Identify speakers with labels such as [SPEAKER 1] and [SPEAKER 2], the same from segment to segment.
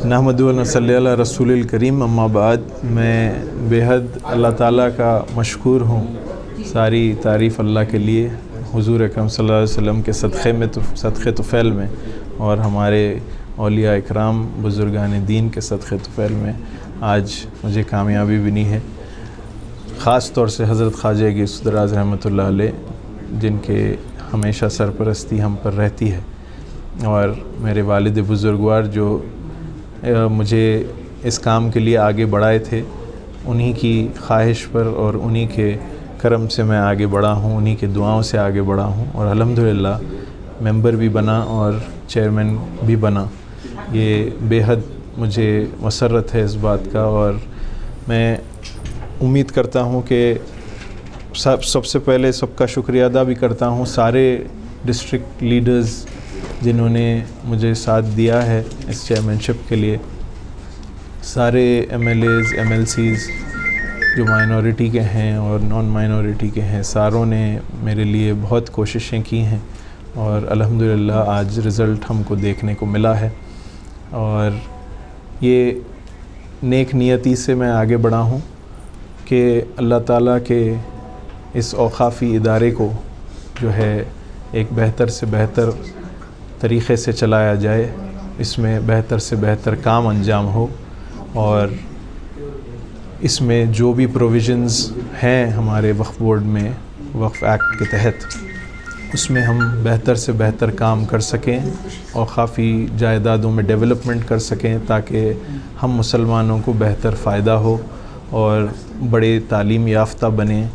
[SPEAKER 1] नहमदु व नसल्ली अला रसूलिल करीम, अम्मा बाद। मैं बेहद अल्लाह ताला का मशकूर हूँ। सारी तारीफ़ अल्लाह के लिए, हुज़ूर अकरम सल्लल्लाहु अलैहि वसल्लम के सदक़े तुफ़ैल में और हमारे औलिया इकराम बुज़ुर्गान दीन के सदक़े तुफ़ैल में आज मुझे कामयाबी मिली है। ख़ास तौर से हज़रत ख्वाजा गौस दराज़ रहमतुल्लाह अलैह, जिनके हमेशा सरपरस्ती हम पर रहती है, और मेरे वालिद बुज़ुर्गवार जो मुझे इस काम के लिए आगे बढ़ाए थे, उन्हीं की ख्वाहिश पर और उन्हीं के करम से मैं आगे बढ़ा हूँ, उन्हीं के दुआओं से आगे बढ़ा हूँ और अल्हम्दुलिल्लाह मेंबर भी बना और चेयरमैन भी बना। ये बेहद मुझे मसरत है इस बात का, और मैं उम्मीद करता हूँ कि सबसे पहले सबका शुक्रिया अदा भी करता हूँ सारे डिस्ट्रिक्ट लीडर्स जिन्होंने मुझे साथ दिया है इस चेयरमैनशिप के लिए। सारे एमएलएज़, एमएलसीज़ जो माइनॉरिटी के हैं और नॉन माइनॉरिटी के हैं, सारों ने मेरे लिए बहुत कोशिशें की हैं और अल्हम्दुलिल्लाह आज रिज़ल्ट हमको देखने को मिला है। और ये नेक नियति से मैं आगे बढ़ा हूँ कि अल्लाह ताला के इस औक़ाफ़ी इदारे को जो है एक बेहतर से बेहतर तरीक़े से चलाया जाए, इसमें बेहतर से बेहतर काम अंजाम हो, और इसमें जो भी प्रोविज़न्स हैं हमारे वक्फ़ बोर्ड में वक्फ़ एक्ट के तहत, उसमें हम बेहतर से बेहतर काम कर सकें और काफ़ी जायदादों में डेवलपमेंट कर सकें, ताकि हम मुसलमानों को बेहतर फ़ायदा हो और बड़े तालीम याफ्ता बने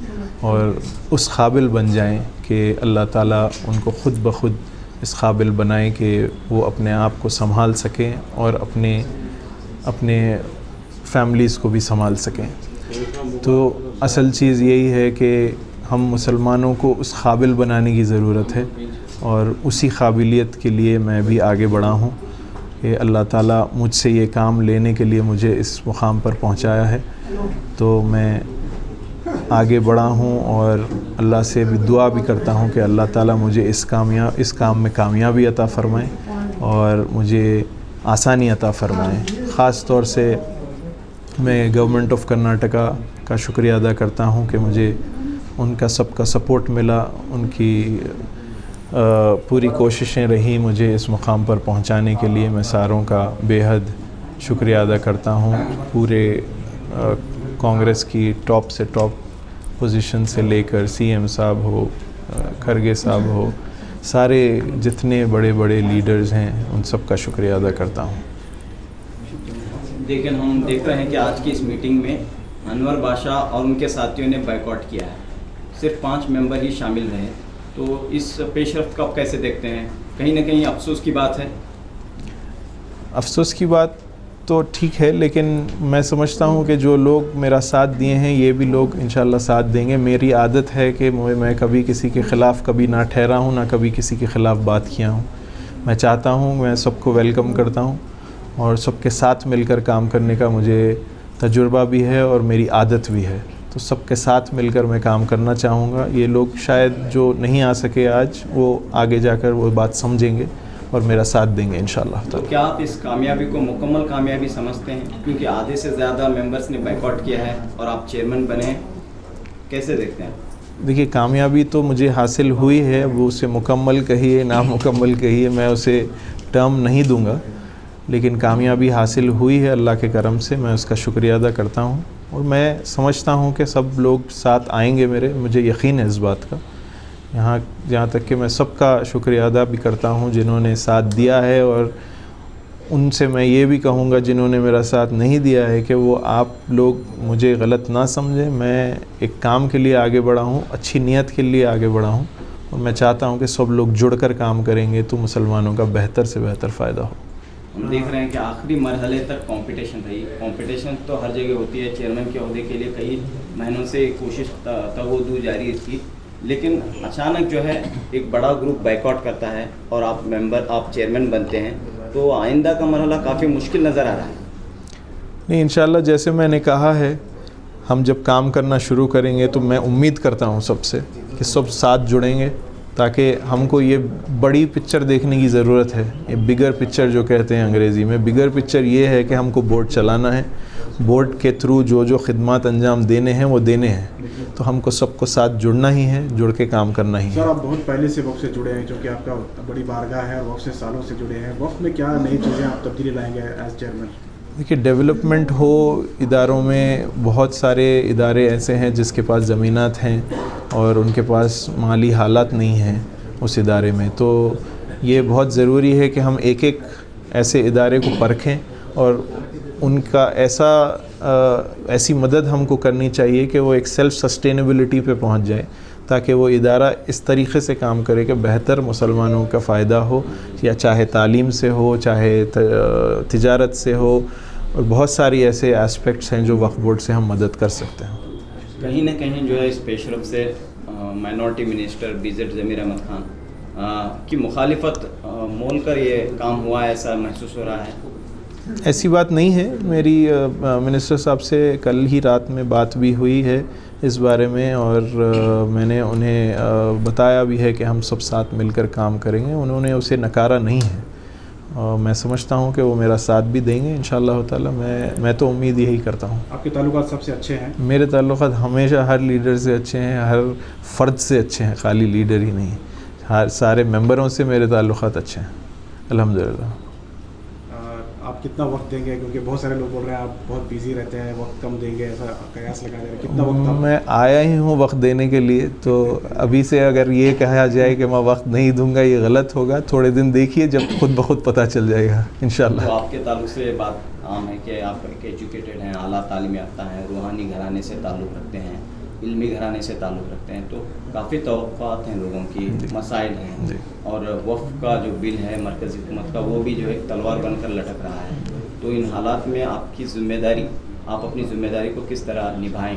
[SPEAKER 1] और उस काबिल बन जाएं कि अल्लाह ताला उनको ख़ुद ब खुद इस काबिल बनाए कि वो अपने आप को संभाल सकें और अपने फैमिलीज़ को भी संभाल सकें। तो असल चीज़ यही है कि हम मुसलमानों को उस काबिल बनाने की ज़रूरत है, और उसी काबिलियत के लिए मैं भी आगे बढ़ा हूँ कि अल्लाह ताला मुझसे ये काम लेने के लिए मुझे इस मुकाम पर पहुँचाया है। तो मैं आगे बढ़ा हूँ और अल्लाह से भी दुआ भी करता हूँ कि अल्लाह ताला मुझे इस काम में कामयाबी अता फ़रमाए और मुझे आसानी अता फ़रमाए। ख़ास तौर से मैं गवर्नमेंट ऑफ कर्नाटका का शुक्रिया अदा करता हूँ कि मुझे उनका सबका सपोर्ट मिला, उनकी पूरी कोशिशें रही मुझे इस मुकाम पर पहुँचाने के लिए। मैं सारों का बेहद शुक्रिया अदा करता हूँ। पूरे कांग्रेस की टॉप से टॉप पोजीशन से लेकर सीएम साहब हो, खरगे साहब हो, सारे जितने बड़े बड़े लीडर्स हैं उन सब का शुक्रिया अदा करता हूँ।
[SPEAKER 2] लेकिन हम देख रहे हैं कि आज की इस मीटिंग में अनवर बादशाह और उनके साथियों ने बायकॉट किया है, सिर्फ 5 मेंबर ही शामिल रहे। तो इस पेशरफ्त को आप कैसे देखते हैं? कहीं ना कहीं अफसोस की बात है।
[SPEAKER 1] अफसोस की बात तो ठीक है, लेकिन मैं समझता हूँ कि जो लोग मेरा साथ दिए हैं ये भी लोग इंशाल्लाह साथ देंगे। मेरी आदत है कि मैं कभी किसी के ख़िलाफ़ कभी ना ठहरा हूँ, ना कभी किसी के ख़िलाफ़ बात किया हूँ। मैं चाहता हूँ, मैं सबको वेलकम करता हूँ और सबके साथ मिलकर काम करने का मुझे तजुर्बा भी है और मेरी आदत भी है। तो सबके साथ मिलकर मैं काम करना चाहूँगा। ये लोग शायद जो नहीं आ सके आज, वो आगे जाकर वो बात समझेंगे और मेरा साथ देंगे इंशाल्लाह।
[SPEAKER 2] तो क्या आप इस कामयाबी को मुकम्मल कामयाबी समझते हैं? क्योंकि आधे से ज़्यादा मेंबर्स ने बायकॉट किया है और आप चेयरमैन बने, कैसे देखते हैं?
[SPEAKER 1] देखिए, कामयाबी तो मुझे हासिल हुई है, वो उसे मुकम्मल कहिए नामुकम्मल कहिए, मैं उसे टर्म नहीं दूंगा, लेकिन कामयाबी हासिल हुई है अल्लाह के करम से। मैं उसका शुक्रिया अदा करता हूँ और मैं समझता हूँ कि सब लोग साथ आएंगे मेरे, मुझे यकीन है इस बात का। जहाँ तक कि मैं सबका शुक्रिया अदा भी करता हूँ जिन्होंने साथ दिया है, और उनसे मैं ये भी कहूँगा जिन्होंने मेरा साथ नहीं दिया है कि वो आप लोग मुझे गलत ना समझें। मैं एक काम के लिए आगे बढ़ा हूँ, अच्छी नीयत के लिए आगे बढ़ा हूँ, और मैं चाहता हूँ कि सब लोग जुड़कर काम करेंगे तो मुसलमानों का बेहतर से बेहतर फ़ायदा हो।
[SPEAKER 2] हम देख रहे हैं कि आखिरी मरहले तक कंपटीशन रही। कंपटीशन तो हर जगह होती है। चेयरमैन के ओहदे के लिए कई महीनों से कोशिश तवद्दू जारी थी, लेकिन अचानक जो है एक बड़ा ग्रुप बायकॉट करता है और आप चेयरमैन बनते हैं, तो आइंदा का मरहला काफ़ी मुश्किल नज़र आ रहा है।
[SPEAKER 1] नहीं, इंशाल्लाह जैसे मैंने कहा है, हम जब काम करना शुरू करेंगे तो मैं उम्मीद करता हूँ सबसे कि सब साथ जुड़ेंगे ताकि हमको ये बड़ी पिक्चर देखने की ज़रूरत है। ये बिगर पिक्चर जो कहते हैं अंग्रेज़ी में, बिगर पिक्चर ये है कि हमको बोर्ड चलाना है, बोर्ड के थ्रू जो खिदमत अंजाम देने हैं वो देने हैं, तो हमको सबको साथ जुड़ना ही है, जुड़ के काम करना ही है।
[SPEAKER 3] सर, आप बहुत पहले से वफ़ से जुड़े हैं, क्योंकि आपका बड़ी बारगाह है और वफ़ से सालों से जुड़े हैं। वफ़ में क्या नई चीज़ें आप तब्दीली लाएंगे एज चेयरमैन?
[SPEAKER 1] देखिए, डेवलपमेंट हो इदारों में, बहुत सारे इदारे ऐसे हैं जिसके पास ज़मीनात हैं और उनके पास माली हालात नहीं हैं उस इदारे में, तो ये बहुत ज़रूरी है कि हम एक एक ऐसे इदारे को परखें और उनका ऐसी मदद हमको करनी चाहिए कि वो एक सेल्फ़ सस्टेनेबिलिटी पे पहुंच जाए, ताकि वो इदारा इस तरीक़े से काम करे कि बेहतर मुसलमानों का फ़ायदा हो, या चाहे तालीम से हो, चाहे तिजारत से हो, और बहुत सारी ऐसे एस्पेक्ट्स हैं जो वक्फ बोर्ड से हम मदद कर सकते हैं।
[SPEAKER 2] कहीं ना कहीं जो है इस पेशरफ से माइनॉरिटी मिनिस्टर BZ ज़मीर अहमद खान की मुखालिफत मोल कर ये काम हुआ, ऐसा महसूस हो रहा है?
[SPEAKER 1] ऐसी बात नहीं है। मेरी मिनिस्टर साहब से कल ही रात में बात भी हुई है इस बारे में, और मैंने उन्हें बताया भी है कि हम सब साथ मिलकर काम करेंगे। उन्होंने उसे नकारा नहीं है और मैं समझता हूँ कि वो मेरा साथ भी देंगे इंशाअल्लाह ताला। मैं तो उम्मीद यही करता हूँ।
[SPEAKER 3] आपके ताल्लुकात सबसे अच्छे हैं?
[SPEAKER 1] मेरे ताल्लुकात हमेशा हर लीडर से अच्छे हैं, हर फ़र्द से अच्छे हैं, खाली लीडर ही नहीं, हर सारे मेंबरों से मेरे ताल्लुकात अच्छे हैं अल्हम्दुलिल्लाह।
[SPEAKER 3] आप कितना वक्त देंगे, क्योंकि बहुत सारे लोग बोल रहे हैं आप बहुत बिजी रहते हैं, वक्त कम देंगे, ऐसा कयास लगा रहे हैं, कितना वक्त आप?
[SPEAKER 1] मैं आया ही हूँ वक्त देने के लिए, तो अभी से अगर ये कहा जाए कि मैं वक्त नहीं दूंगा ये गलत होगा। थोड़े दिन देखिए, जब खुद ब खुद पता चल जाएगा इंशाल्लाह।
[SPEAKER 2] तो आपके ताल्लुक से बात आम है कि आप एक एजुकेटेड हैं, आला तालीम याफ्ता हैं, रूहानी घराने से ताल्लुक़ रखते हैं, इल्मी घराने से ताल्लुक़ रखते हैं, तो काफ़ी तवक्कुआत हैं लोगों की, मसाइल हैं, और वफ़्क़ का जो बिल है मरकज़ी हुकूमत का, वो भी जो है तलवार बनकर लटक रहा है। तो इन हालात में आपकी ज़िम्मेदारी, आप अपनी ज़िम्मेदारी को किस तरह निभाएं?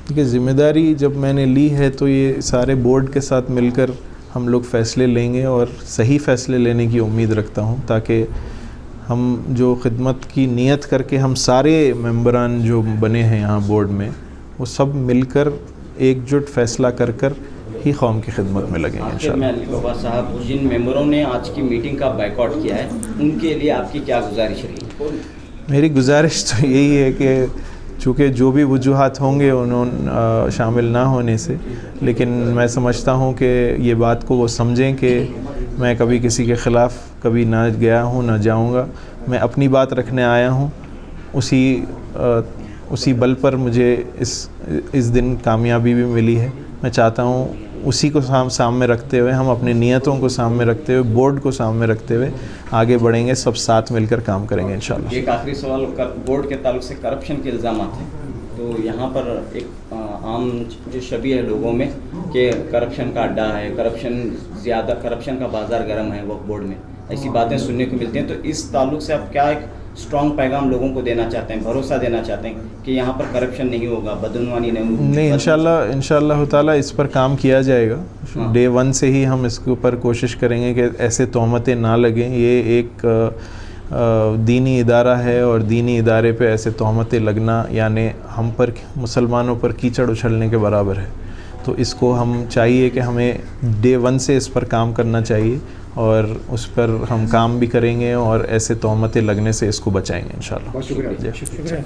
[SPEAKER 1] देखिए, ज़िम्मेदारी जब मैंने ली है तो ये सारे बोर्ड के साथ मिलकर हम लोग फ़ैसले लेंगे, और सही फ़ैसले लेने की उम्मीद रखता हूँ, ताकि हम जो खिदमत की नीयत करके हम सारे मेंबरान जो बने हैं यहाँ बोर्ड में, वो सब मिलकर एकजुट फ़ैसला कर कर ही कौम की खिदमत में लगेंगे इंशाअल्लाह।
[SPEAKER 2] अली बाबा साहब, जिन मेंबरों ने आज की मीटिंग का बायकॉट किया है, उनके लिए आपकी क्या गुजारिश रही?
[SPEAKER 1] मेरी गुजारिश तो यही है कि चूँकि जो भी वजूहात होंगे उन्होंने शामिल ना होने से, लेकिन मैं समझता हूँ कि ये बात को वो समझें कि मैं कभी किसी के ख़िलाफ़ कभी ना गया हूँ, ना जाऊँगा। मैं अपनी बात रखने आया हूँ, उसी बल पर मुझे इस दिन कामयाबी भी मिली है। मैं चाहता हूँ उसी को सामने रखते हुए, हम अपनी नीयतों को सामने रखते हुए, बोर्ड को सामने रखते हुए आगे बढ़ेंगे, सब साथ मिलकर काम करेंगे इंशाअल्लाह।
[SPEAKER 2] एक आखिरी सवाल, बोर्ड के ताल्लुक से करप्शन के इल्ज़ाम हैं, तो यहाँ पर एक आम जो शबी है लोगों में कि करप्शन का अड्डा है, करप्शन का बाज़ार गर्म है वक्फ बोर्ड में, ऐसी बातें सुनने को मिलती हैं। तो इस ताल्लुक से आप क्या एक स्ट्रॉन्ग पैगाम लोगों को देना चाहते हैं, भरोसा देना चाहते हैं कि यहाँ पर करप्शन नहीं होगा, बदनवानी नहीं
[SPEAKER 1] इंशाअल्लाह ताला इस पर काम किया जाएगा। डे 1 से ही हम इसके ऊपर कोशिश करेंगे कि ऐसे तोहमतें ना लगें। ये एक दीनी इदारा है और दीनी इदारे पे ऐसे तोहमतें लगना यानी हम पर, मुसलमानों पर कीचड़ उछलने के बराबर है। तो इसको हम चाहिए कि हमें डे 1 से इस पर काम करना चाहिए, और उस पर हम काम भी करेंगे और ऐसे तोहमतें लगने से इसको बचाएंगे इंशाअल्लाह।
[SPEAKER 3] बहुत शुक्रिया।